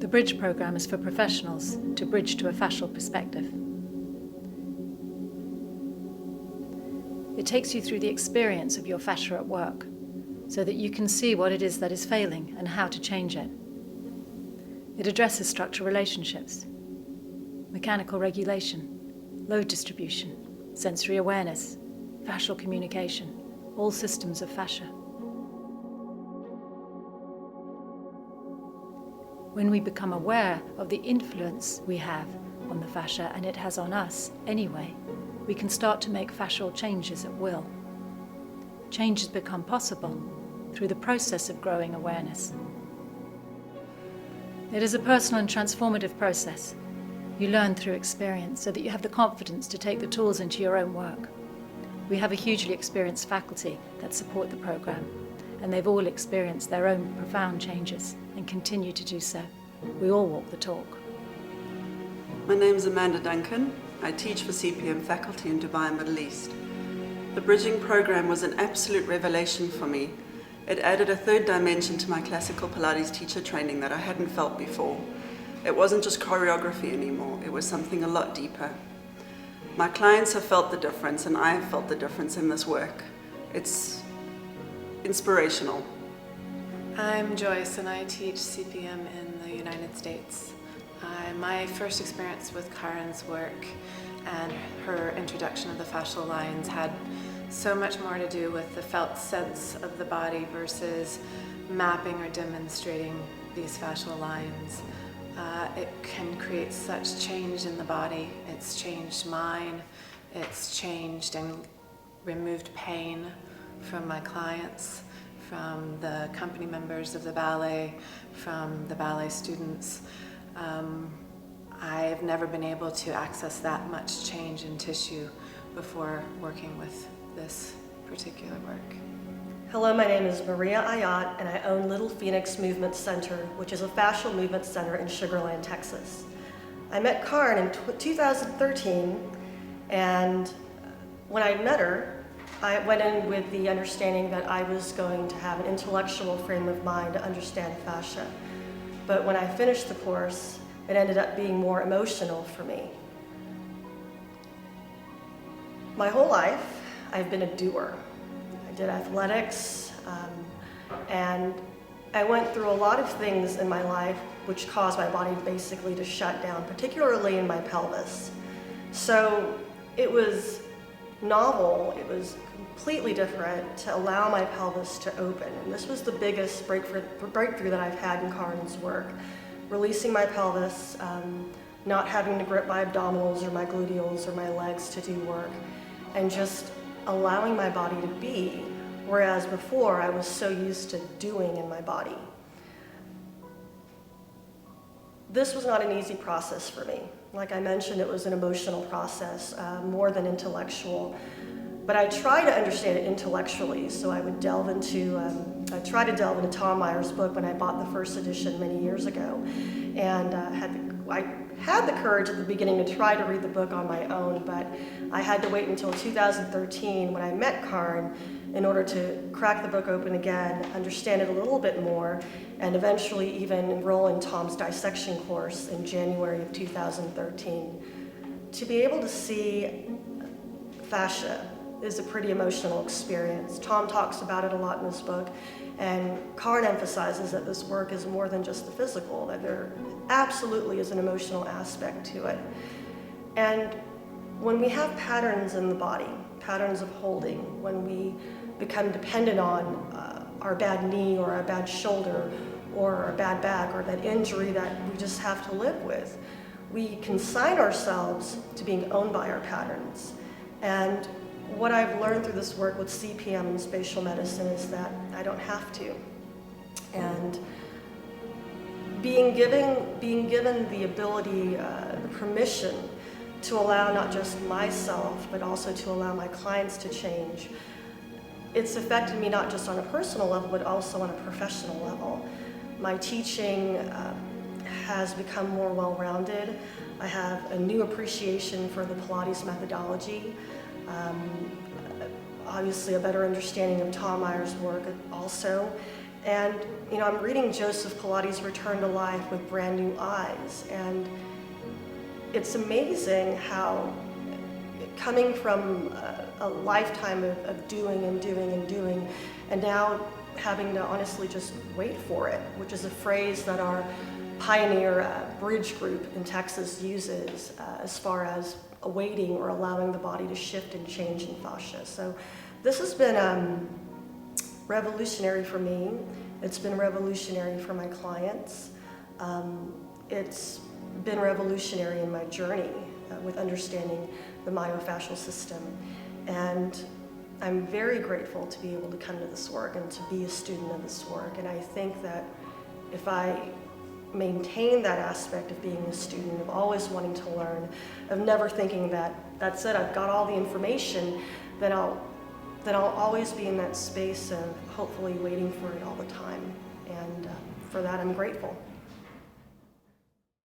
The Bridge program is for professionals to bridge to a fascial perspective. It takes you through the experience of your fascia at work so that you can see what it is that is failing and how to change it. It addresses structural relationships, mechanical regulation, load distribution, sensory awareness, fascial communication, all systems of fascia. When we become aware of the influence we have on the fascia, and it has on us anyway, we can start to make fascial changes at will. Changes become possible through the process of growing awareness. It is a personal and transformative process. You learn through experience so that you have the confidence to take the tools into your own work. We have a hugely experienced faculty that support the program, and they've all experienced their own profound changes and continue to do so. We all walk the talk. My name is Amanda Duncan. I teach for CPM faculty in Dubai and Middle East. The bridging program was an absolute revelation for me. It added a third dimension to my classical Pilates teacher training that I hadn't felt before. It wasn't just choreography anymore, it was something a lot deeper. My clients have felt the difference, and I have felt the difference in this work. It's inspirational. I'm Joyce, and I teach CPM in the United States. My first experience with Karin's work and her introduction of the fascial lines had so much more to do with the felt sense of the body versus mapping or demonstrating these fascial lines. It can create such change in the body. It's changed mine. It's changed and removed pain from my clients, from the company members of the ballet, from the ballet students. I've never been able to access that much change in tissue before working with this particular work. Hello, my name is Maria Ayat, and I own Little Phoenix Movement Center, which is a fascial movement center in Sugar Land, Texas. I met Karin in 2013, and when I met her, I went in with the understanding that I was going to have an intellectual frame of mind to understand fascia. But when I finished the course, it ended up being more emotional for me. My whole life, I've been a doer. I did athletics, and I went through a lot of things in my life which caused my body basically to shut down, particularly in my pelvis. So it was novel, it was completely different to allow my pelvis to open. And this was the biggest breakthrough that I've had in Karin's work. Releasing my pelvis, not having to grip my abdominals or my gluteals or my legs to do work, and just allowing my body to be, whereas before I was so used to doing in my body. This was not an easy process for me. Like I mentioned, it was an emotional process, more than intellectual. But I try to understand it intellectually, so I would delve into, I tried to delve into Tom Meyer's book when I bought the first edition many years ago. And I had the courage at the beginning to try to read the book on my own, but I had to wait until 2013 when I met Karin in order to crack the book open again, understand it a little bit more, and eventually even enroll in Tom's dissection course in January of 2013. To be able to see fascia is a pretty emotional experience. Tom talks about it a lot in his book, and Karin emphasizes that this work is more than just the physical, that there absolutely is an emotional aspect to it. And when we have patterns in the body, patterns of holding, when we become dependent on our bad knee or our bad shoulder or our bad back or that injury that we just have to live with, we consign ourselves to being owned by our patterns. And what I've learned through this work with CPM and spatial medicine is that I don't have to. And being given the ability, the permission to allow not just myself, but also to allow my clients to change, it's affected me not just on a personal level, but also on a professional level. My teaching has become more well-rounded. I have a new appreciation for the Pilates methodology. Obviously a better understanding of Tom Meyer's work also, And I'm reading Joseph Pilates' Return to Life with brand new eyes, and it's amazing how, coming from a lifetime of doing and doing and doing, and now having to honestly just wait for it, which is a phrase that our pioneer bridge group in Texas uses as far as awaiting or allowing the body to shift and change in fascia. So this has been revolutionary for me. It's been revolutionary for my clients. It's been revolutionary in my journey with understanding the myofascial system. And I'm very grateful to be able to come to this work and to be a student of this work. And I think that if I maintain that aspect of being a student, of always wanting to learn, of never thinking that that's it, I've got all the information, then I'll always be in that space of hopefully waiting for it all the time. And for that, I'm grateful.